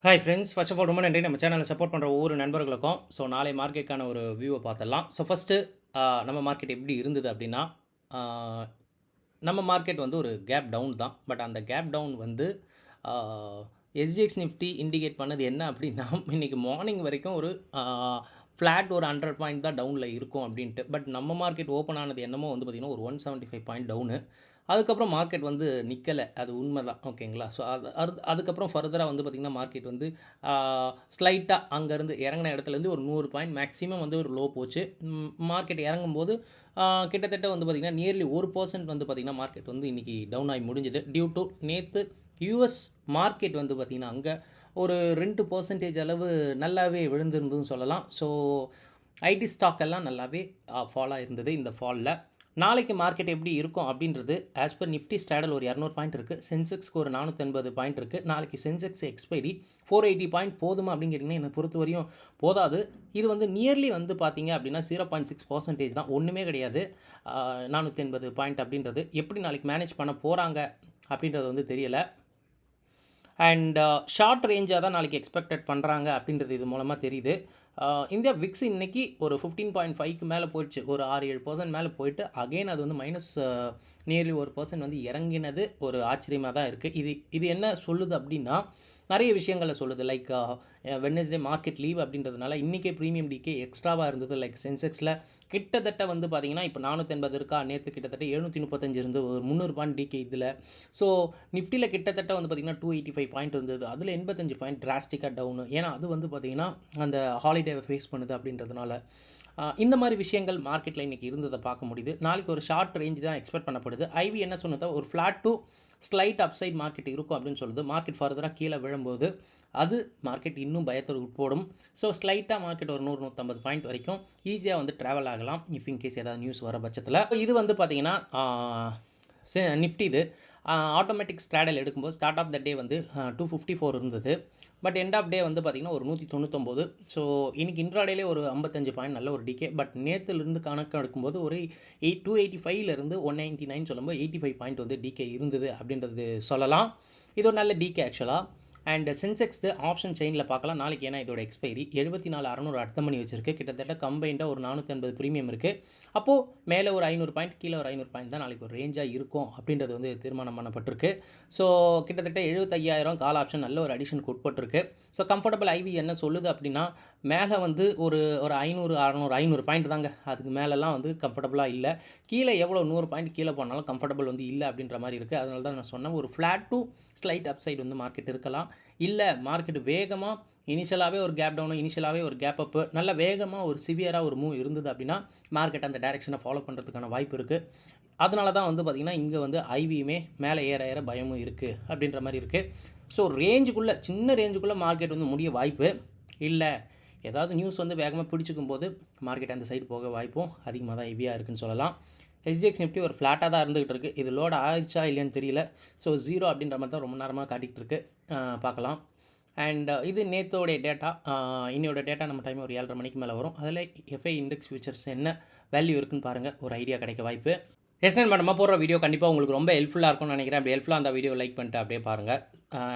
Hi friends, first of all ரொம்ப நன்றி நம்ம சேனலை சப்போர்ட் பண்ணுற ஒவ்வொரு நண்பர்களுக்கும். ஸோ நாளை மார்க்கெட்டுக்கான ஒரு வியூவை பார்த்துடலாம். ஸோ ஃபஸ்ட்டு நம்ம மார்க்கெட் எப்படி இருந்தது அப்படின்னா, ஆ, நம்ம மார்க்கெட் வந்து ஒரு கேப் டவுன் தான். பட் அந்த கேப் டவுன் வந்து எஸ்ஜிஎக்ஸ் நிஃப்டி இண்டிகேட் பண்ணது என்ன அப்படின்னா, இன்றைக்கி மார்னிங் வரைக்கும் ஒரு ஃப்ளாட் ஒரு 100 பாயிண்ட் தான் டவுனில் இருக்கும் அப்படின்ட்டு. பட் நம்ம மார்க்கெட் ஓப்பன் ஆனது என்னமோ வந்து பார்த்திங்கன்னா ஒரு 175 பாயிண்ட் டவுனு. அதுக்கப்புறம் மார்க்கெட் வந்து நிற்கலை, அது உண்மை தான். ஓகேங்களா? ஸோ அதுக்கப்புறம் ஃபர்தராக வந்து பார்த்திங்கன்னா மார்க்கெட் வந்து ஸ்லைட்டாக அங்கேருந்து இறங்கின இடத்துலேருந்து ஒரு 100 பாயிண்ட் மேக்ஸிமம் வந்து ஒரு லோ போச்சு. மார்க்கெட் இறங்கும்போது கிட்டத்தட்ட வந்து பார்த்திங்கன்னா நியர்லி 1% வந்து பார்த்திங்கன்னா மார்க்கெட் வந்து இன்றைக்கி டவுன் ஆகி முடிஞ்சுது. டியூ டு நேற்று யூஎஸ் மார்க்கெட் வந்து பார்த்திங்கன்னா அங்கே ஒரு 2% அளவு நல்லாவே விழுந்திருந்ததுன்னு சொல்லலாம். ஸோ ஐடி ஸ்டாக் எல்லாம் நல்லாவே ஃபாலாக இருந்தது இந்த ஃபாலில். நாளைக்கு மார்க்கெட் எப்படி இருக்கும் அப்படின்றது ஆஸ் பர் நிஃப்டி ஸ்டாடல் ஒரு 200 பாயிண்ட் இருக்குது, சென்செக்ஸ்க்கு ஒரு 480 பாயிண்ட் இருக்குது. நாளைக்கு சென்செக்ஸ் எக்ஸ்பைரி 480 பாயிண்ட் போதுமா அப்படின்னு கேட்டிங்கன்னா என்னை பொறுத்த வரையும் போதாது. இது வந்து நியர்லி வந்து பார்த்தீங்க அப்படின்னா 0.6% தான், ஒன்றுமே கிடையாது. 480 பாயிண்ட் அப்படின்றது எப்படி நாளைக்கு மேனேஜ் பண்ண போகிறாங்க அப்படின்றது வந்து தெரியலை. அண்ட் ஷார்ட் ரேஞ்சாக தான் நாளைக்கு எக்ஸ்பெக்டட் பண்ணுறாங்க அப்படின்றது இது மூலமாக தெரியுது. இந்தியா விக்ஸ் இன்றைக்கி ஒரு 15.5க்கு மேலே போயிடுச்சு, ஒரு 6-7% மேலே போயிட்டு அகெயின் அது வந்து மைனஸ் நியர்லி 1% வந்து இறங்கினது ஒரு ஆச்சரியமாக தான் இருக்குது. இது என்ன சொல்லுது அப்படின்னா நிறைய விஷயங்களை சொல்லுது. லைக் வெட்னஸ்டே மார்க்கெட் லீவ் அப்படின்றதுனால இன்றைக்கே ப்ரீமியம் டிகே எக்ஸ்ட்ராவாக இருந்தது. லைக் சென்செக்ஸில் கிட்டத்தட்ட வந்து பார்த்திங்கன்னா இப்போ 480 இருக்கா, நேற்று கிட்டத்தட்ட 735 இருந்து ஒரு 300 பாயிண்ட் டிகே இதில். ஸோ நிஃப்டியில் கிட்டத்தட்ட வந்து பார்த்திங்கன்னா 285 பாயிண்ட் இருந்தது, அதில் 85 பாயிண்ட் டிராஸ்டிக்காக டவுனு. ஏன்னா அது வந்து பார்த்திங்கன்னா அந்த ஹாலிடேவை ஃபேஸ் பண்ணுது அப்படின்றதுனால. இந்த மாதிரி விஷயங்கள் மார்க்கெட்டில் இன்றைக்கி இருந்ததை பார்க்க முடியுது. நாளைக்கு ஒரு ஷார்ட் ரேஞ்ச் தான் எக்ஸ்பெக்ட் பண்ணப்படுது. ஐவி என்ன சொன்னதோ ஒரு flat to slight upside market இருக்கும் அப்படின்னு சொல்லுது. மார்க்கெட் ஃபர்தராக கீழே விழும்போது அது மார்க்கெட் இன்னும் பயத்தோடு உட்போடும். ஸோ ஸ்லைட்டாக மார்க்கெட் ஒரு 100-150 பாயிண்ட் வரைக்கும் ஈஸியாக வந்து ட்ராவல் ஆகலாம் இஃப் இன்கேஸ் ஏதாவது நியூஸ் வர பட்சத்தில். இது வந்து பார்த்திங்கன்னா நிஃப்டி இது ஆட்டோமேட்டிக் ஸ்ட்ராடல் எடுக்கும்போது ஸ்டார்ட் ஆஃப் த டே வந்து 254 இருந்தது. பட் எண்ட் ஆஃப் டே வந்து பார்த்திங்கன்னா ஒரு 199. ஸோ இன்றைக்கி இன்ட்ராடேலே ஒரு 55 பாயிண்ட் நல்ல ஒரு டிகே. பட் நேற்றுலேருந்து கணக்கு எடுக்கும்போது ஒரு 285லேருந்து 199 சொல்லும்போது 85 பாயிண்ட் வந்து டிகே இருந்தது அப்படின்றது சொல்லலாம். இது ஒரு நல்ல டிகே ஆக்சுவலாக. அண்ட் சென்செக்ஸ் ஆப்ஷன் செயினில் பார்க்கலாம் நாளைக்கு. ஏன்னா இதோட எக்ஸ்பைரி 74,600 அடுத்த மணி வச்சிருக்கு. கிட்டத்தட்ட கம்பைண்டாக ஒரு 480 ப்ரீமியம் இருக்குது. அப்போது மேலே ஒரு 500 பாயிண்ட், கீழே ஒரு 500 பாயிண்ட் தான் நாளைக்கு ஒரு ரேஞ்சாக இருக்கும் அப்படின்றது வந்து தீர்மானம் பண்ணப்பட்டிருக்கு. ஸோ கிட்டத்தட்ட 75,000 கால் ஆப்ஷன் நல்ல ஒரு அடிஷனுக்கு உட்பட்டிருக்கு. ஸோ கம்ஃபர்டபுள் ஐவி என்ன சொல்லுது அப்படின்னா மேலே வந்து ஒரு 500 பாயிண்ட் தாங்க, அதுக்கு மேலெலாம் வந்து கம்ஃபர்டபுளாக இல்லை. கீழே எவ்வளோ 100 பாயிண்ட் கீழே போனாலும் கம்ஃபர்டபுள் வந்து இல்லை அப்படின்ற மாதிரி இருக்குது. அதனால தான் நான் சொன்னேன் ஒரு ஃப்ளாட் டு ஸ்லைட் அப்சைடு வந்து மார்க்கெட் இருக்கலாம். இல்லை மார்க்கெட் வேகமாக இனிஷியலாகவே ஒரு கேப் டவுனு, இனிஷியலாகவே ஒரு கேப் அப்பு, நல்ல வேகமாக ஒரு சிவியராக ஒரு மூவ் இருந்தது அப்படின்னா மார்க்கெட் அந்த டைரெக்ஷனை ஃபாலோ பண்ணுறதுக்கான வாய்ப்பு இருக்குது. அதனால தான் வந்து பார்த்திங்கன்னா இங்கே வந்து ஐவியுமே மேலே ஏற பயமும் இருக்குது அப்படின்ற மாதிரி இருக்குது. ஸோ ரேஞ்சுக்குள்ளே சின்ன ரேஞ்சுக்குள்ளே மார்க்கெட் வந்து முடிய வாய்ப்பு இல்லை. ஏதாவது நியூஸ் வந்து வேகமாக பிடிச்சிக்கும் போது மார்க்கெட் அந்த சைடு போக வாய்ப்பும் அதிகமாக தான் ஹெவியாக இருக்குதுன்னு சொல்லலாம். எஸ்ஜிஎக்ஸ் நிஃப்டி ஒரு ஃப்ளாட்டாக தான் இருந்துகிட்டு இருக்குது. இது லோட் ஆயிடுச்சா இல்லையான்னு தெரியல. ஸோ 0 அப்படின்ற மாதிரி தான் ரொம்ப நேரமாக காட்டிகிட்டு இருக்கு. பார்க்கலாம். அண்ட் இது நேற்றோடைய டேட்டா. இன்னையோட டேட்டா நம்ம டைம் ஒரு 7:30 மணிக்கு மேலே வரும். அதில் எஃப்ஐ இண்டெக்ஸ் ஃபியூச்சர்ஸ் என்ன வேல்யூ இருக்குன்னு பாருங்கள், ஒரு ஐடியா கிடைக்க வாய்ப்பு. எஸ்என் நம்ம போடுற வீடியோ கண்டிப்பாக உங்களுக்கு ரொம்ப ஹெல்ப்ஃபுல்லாக இருக்கும்னு நினைக்கிறேன். அப்படி ஹெல்ப்ஃபுல்லாக அந்த வீடியோ லைக் பண்ணிட்டு அப்படியே பாருங்கள்.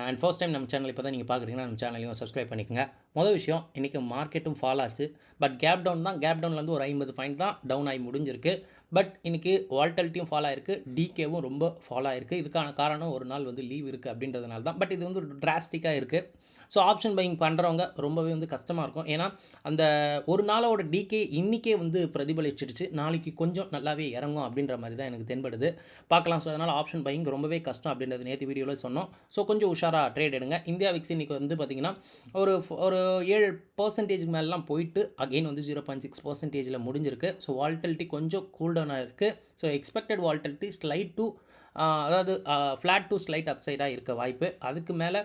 அண்ட் ஃபர்ஸ்ட் டைம் நம்ம சேனல் இப்போ தான் நீங்கள் பார்க்குறீங்கன்னா நம்ம சேனலையும் சப்ஸ்கிரைப் பண்ணிக்கோங்க. மொதல் விஷயம், இன்றைக்கி மார்க்கெட்டும் ஃபால் ஆச்சு. பட் கேப் டவுன் தான். கேப் டவுன்லேருந்து ஒரு 50 பாயிண்ட் தான் டவுன் ஆகி முடிஞ்சிருக்கு. பட் இன்றைக்கி வால்டாலிட்டியும் ஃபால் ஆகிருக்கு, டிகேவும் ரொம்ப ஃபால் ஆகிருக்கு. இதுக்கான காரணம் ஒரு நாள் வந்து லீவ் இருக்குது அப்படின்றதுனால தான். பட் இது வந்து டிராஸ்டிக்காக இருக்குது. ஸோ ஆப்ஷன் பையிங் பண்ணுறவங்க ரொம்பவே வந்து கஷ்டமாக இருக்கும். ஏன்னா அந்த ஒரு நாளோட டிகே இன்றைக்கே வந்து பிரதிபலிச்சிடுச்சு. நாளைக்கு கொஞ்சம் நல்லாவே இறங்கும் அப்படின்ற மாதிரி தான் எனக்கு தென்படுது. பார்க்கலாம். ஸோ அதனால் ஆப்ஷன் பையிங் ரொம்பவே கஷ்டம் அப்படின்றது நேற்று வீடியோவில் சொன்னோம். ஸோ கொஞ்சம் உஷாராக ட்ரேட் எடுங்க. இந்தியா விக்ஸ் இன்றைக்கி வந்து பார்த்திங்கன்னா ஒரு 7% மேலாம் போயிட்டு அகெயின் வந்து 0.6% முடிஞ்சிருக்கு. ஸோ வால்டாலிட்டி கொஞ்சம் கூல்டவுனாக இருக்குது. So expected volatility slight to அதாவது ஃப்ளாட் டு ஸ்லைட் அப்சைடாக இருக்க வாய்ப்பு. அதுக்கு மேலே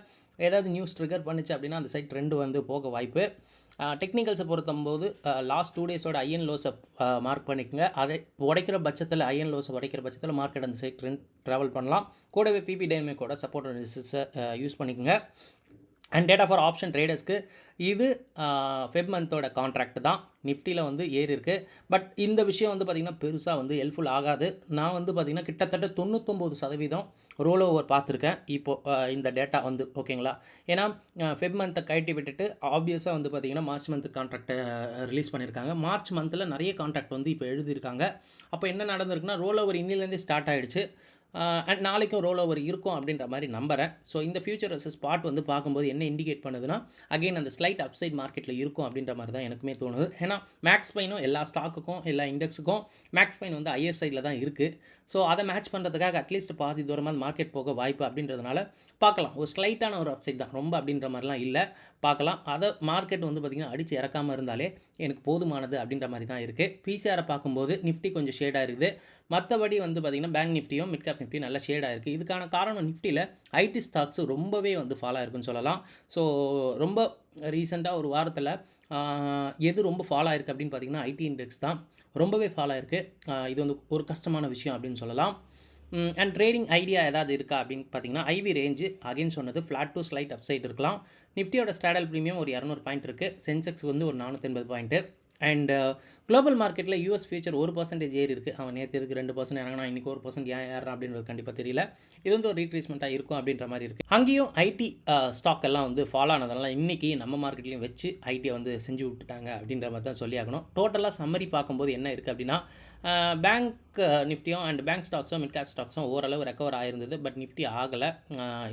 ஏதாவது நியூஸ் ட்ரிகர் பண்ணிச்சு அப்படின்னா அந்த சைட் ட்ரெண்டு வந்து போக வாய்ப்பு. டெக்னிக்கல்ஸை பொறுத்தம்போது லாஸ்ட் 2 டேஸோட ஐஎன் லோஸை மார்க் பண்ணிக்கோங்க. அதை உடைக்கிற பட்சத்தில் ஐஎன் லோஸை உடைக்கிற பட்சத்தில் மார்க்கெட் அந்த சைட் ட்ரெண்ட் ட்ராவல் பண்ணலாம். கூடவே பிபி டைனமிக்கோட சப்போர்ட் ரெசிஸ்டன்ஸை யூஸ் பண்ணிக்கோங்க. அண்ட் டேட்டா ஃபார் ஆப்ஷன் ட்ரேடர்ஸ்க்கு இது ஃபெப் மந்தோட கான்ட்ராக்ட் தான். நிஃப்டியில் வந்து ஏறி இருக்குது. பட் இந்த விஷயம் வந்து பார்த்திங்கன்னா பெருசாக வந்து ஹெல்ப்ஃபுல் ஆகாது. நான் வந்து பார்த்திங்கன்னா கிட்டத்தட்ட 99% ரோல் ஓவர் பார்த்துருக்கேன் இப்போது இந்த டேட்டா வந்து ஓகேங்களா. ஏன்னா ஃபெப் மந்த்தை கழட்டி விட்டுட்டு ஆப்வியஸாக வந்து பார்த்திங்கன்னா மார்ச் மந்த் கான்ட்ராக்டை ரிலீஸ் பண்ணியிருக்காங்க. மார்ச் மந்தில் நிறைய கான்ட்ராக்ட் வந்து இப்போ எழுதியிருக்காங்க. அப்போ என்ன நடந்திருக்குன்னா ரோல் ஓவர் இன்னிலேருந்தே ஸ்டார்ட் ஆகிடுச்சு. அண்ட் நாளைக்கும் ரோல் ஓவர் இருக்கும் அப்படின்ற மாதிரி நம்புகிறேன். ஸோ இந்த ஃபியூச்சர் வெர்சஸ் ஸ்பாட் வந்து பார்க்கும்போது என்ன இண்டிகேட் பண்ணுதுன்னா அகைன் அந்த ஸ்லைட் அப்சைட் மார்க்கெட்டில் இருக்கும் அப்படின்ற மாதிரி தான் எனக்குமே தோணுது. ஏன்னா மேக்ஸ் பைனும் எல்லா ஸ்டாக்குக்கும் எல்லா இண்டெக்ஸுக்கும் மேக்ஸ் பைன் வந்து ஐஎஸ் சைடில் தான் இருக்குது. ஸோ அதை மேட்ச் பண்ணுறதுக்காக அட்லீஸ்ட் பாதி தூரமாக மார்க்கெட் போக வாய்ப்பு அப்படின்றதுனால பார்க்கலாம். ஒரு ஸ்லைட்டான ஒரு அப்சைட் தான், ரொம்ப அப்படின்ற மாதிரிலாம் இல்லை. பார்க்கலாம். அதை மார்க்கெட் வந்து பார்த்திங்கன்னா அடித்து இறக்காமல் இருந்தாலே எனக்கு போதுமானது அப்படின்ற மாதிரி தான் இருக்குது. பிசிஆரை பார்க்கும்போது நிஃப்டி கொஞ்சம் ஷேடாக இருக்குது. மற்றபடி வந்து பார்த்திங்கன்னா பேங்க் நிஃப்டியும் மிட் கேப் நிஃப்டியும் நல்லா ஷேடாக இருக்குது. இதுக்கான காரணம் நிஃப்டியில் ஐடி ஸ்டாக்ஸ் ரொம்பவே வந்து ஃபாலோ ஆயிருக்குன்னு சொல்லலாம். ஸோ ரொம்ப ரீசெண்டாக ஒரு வாரத்தில் எது ரொம்ப ஃபாலோ ஆயிருக்கு அப்படின்னு பார்த்திங்கன்னா ஐடி இண்டெக்ஸ் தான் ரொம்பவே ஃபாலோ ஆயிருக்கு. இது வந்து ஒரு கஷ்டமான விஷயம் அப்படின்னு சொல்லலாம். அண்ட் ட்ரேடிங் ஐடியா ஏதாவது இருக்கா அப்படின்னு பார்த்தீங்கன்னா ஐவி ரேஞ்சு அகைன் சொன்னது ஃப்ளாட் டு ஸ்லைட் அப்சைட் இருக்கலாம். நிஃப்டியோட ஸ்டாடல் ப்ரீமியம் ஒரு 200 பாயிண்ட் இருக்குது. சென்செக்ஸ் வந்து ஒரு 480 பாயிண்ட்டு. அண்ட் குளோபல் மார்க்கெட்டில் யூஎஸ் ஃபியூச்சர் 1% ஏறி இருக்குது. அவன் நேற்று இருக்குது 2% இறங்கினா இன்றைக்கி 1% ஏன் ஏறான் அப்படின்றது கண்டிப்பாக தெரியல. இது வந்து ஒரு ரீட்ரேஸ்மெண்ட்டாக இருக்கும் அப்படின்ற மாதிரி இருக்குது. அங்கேயும் ஐடி ஸ்டாக் எல்லாம் வந்து ஃபாலோ ஆனதெல்லாம் இன்றைக்கி நம்ம மார்க்கெட்லேயும் வச்சு ஐடியை வந்து செஞ்சு விட்டுட்டாங்க அப்படின்ற மாதிரி தான் சொல்லி ஆகணும். டோட்டலாக சம்மரி பார்க்கும்போது என்ன இருக்குது அப்படின்னா பேங்க் நிஃப்டியும் அண்ட் பேங்க் ஸ்டாக்ஸும் மிட் கேப் ஸ்டாக்ஸும் ஓரளவு ரெக்கவர் ஆயிருந்தது. பட் நிஃப்டி ஆகலை.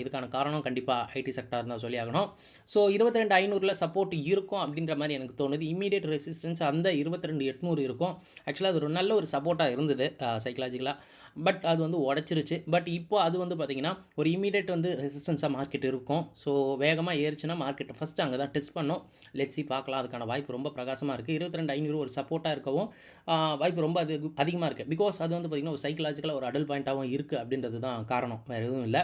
இதுக்கான காரணம் கண்டிப்பாக ஐடி செக்டார் தான் சொல்லி ஆகணும். ஸோ 22,500 சப்போர்ட் இருக்கும் அப்படின்ற மாதிரி எனக்கு தோணுது. இமீடியட் ரெசிஸ்டன்ஸ் அந்த 22,800 இருக்கும். ஆக்சுவலாக அது ஒரு நல்ல ஒரு சப்போர்ட்டாக இருந்தது சைக்கலாஜிக்கலாக. பட் அது வந்து உடச்சிருச்சு. பட் இப்போ அது வந்து பார்த்திங்கன்னா ஒரு இமீடியட் வந்து ரெசிஸ்டன்ஸாக மார்க்கெட் இருக்கும். ஸோ வேகமாக ஏறிச்சுன்னா மார்க்கெட்டை ஃபஸ்ட்டு அங்கே தான் டெஸ்ட் பண்ணோம். லெட்ஸி பார்க்கலாம். அதுக்கான வாய்ப்பு ரொம்ப பிரகாசமாக இருக்குது. 22,500 ஒரு சப்போர்ட்டாக இருக்கவும் வாய்ப்பு ரொம்ப அதிகமாக இருக்குது. பிகாஸ் அது வந்து பார்த்திங்கன்னா ஒரு சைக்கலாஜிக்கலாக ஒரு அடல் பாயிண்ட்டாகவும் இருக்குது அப்படின்றது தான் காரணம், வேறு எதுவும் இல்லை.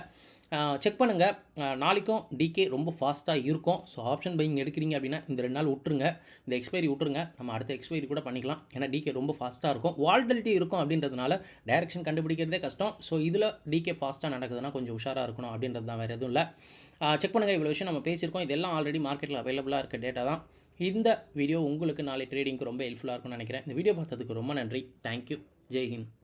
செக் பண்ணுங்கள். நாளைக்கும் டிகே ரொம்ப ஃபாஸ்ட்டாக இருக்கும். ஸோ ஆப்ஷன் பையிங் எடுக்கிறீங்க அப்படின்னா இந்த 2 நாள் விட்டுருங்க. இந்த எக்ஸ்பைரி விட்டுருங்க. நம்ம அடுத்த எக்ஸ்பைரி கூட பண்ணிக்கலாம். ஏன்னா டிகே ரொம்ப ஃபாஸ்ட்டாக இருக்கும். வால்டிலிட்டி இருக்கும் அப்படின்றதுனால டைரெக்ஷன் கண்டுபிடிக்கிறதே கஷ்டம். ஸோ இதில் டிகே ஃபாஸ்ட்டாக நடக்குதுன்னா கொஞ்சம் உஷாராக இருக்கணும் அப்படின்றது தான், வேறு எதுவும் இல்லை. செக் பண்ணுங்கள். இவ்வளோ விஷயம் நம்ம பேசியிருக்கோம். இதெல்லாம் ஆல்ரெடி மார்க்கெட்டில் அவைலபிளாக இருக்க டேட்டா தான். இந்த வீடியோ உங்களுக்கு நாளை ட்ரேடிங்க்கு ரொம்ப ஹெல்ப்ஃபுல்லாக இருக்கும்னு நினைக்கிறேன். இந்த வீடியோ பார்த்ததுக்கு ரொம்ப நன்றி. தேங்க்யூ. ஜெய் ஹிந்த்.